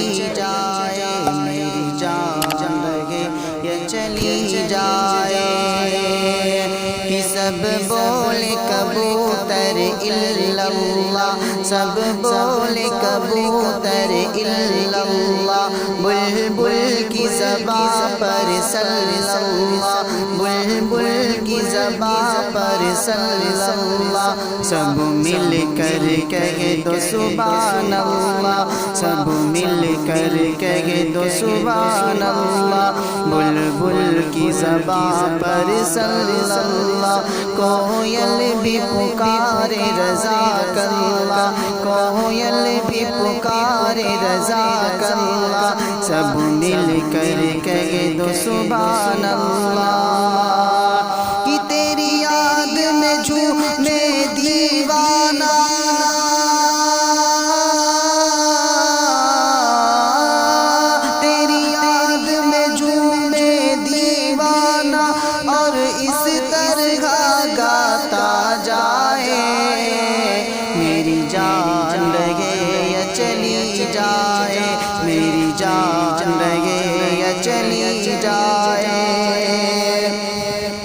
چلی جائے میری جان لگے یا چلی جائے کہ سب بولے کبوتر الا اللہ سب بولے کبوتر الا اللہ بلبل کی زبان پر صلی اللہ بلبل کی زبان پر صلی اللہ سب مل کر کہے تو سبحان اللہ سب مل کر کہے تو سبحان اللہ بلبل کی زبان پر صلی اللہ کوئل بھی پکارے رضاک اللہ کوئل بھی پکارے رضاک اللہ سب مل کر کہے تو سبحان اللہ کہ تیری یاد میں جھومے دیوانہ تیری یاد میں جھومے دیوانہ اور اس طرح گاتا جائے میری جان لگے یا چلی جائے میری جان لگے یا چلی جائے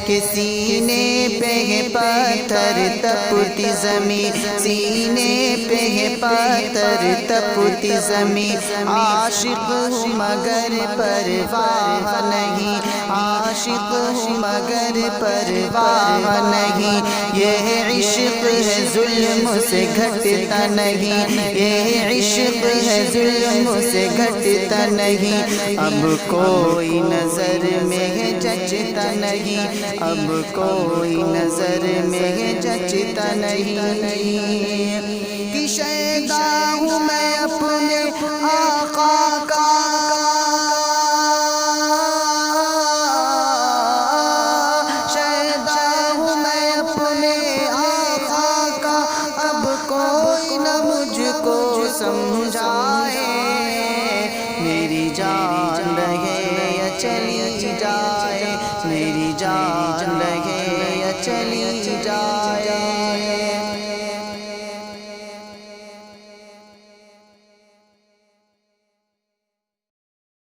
کہ سینے پہ ہے پتھر تپتی زمین سینے پہ ہے پتھر تپتی زمین عاشق ہوں مگر پرواہ نہیں عاشق ہوں مگر پرواہ نہیں یہ عشق ہے ظلم سے گھٹتا نہیں یہ عشق ہے ظلم سے گھٹتا نہیں اب کوئی نظر میں جچتا نہیں اب کوئی نظر میں جچتا نہیں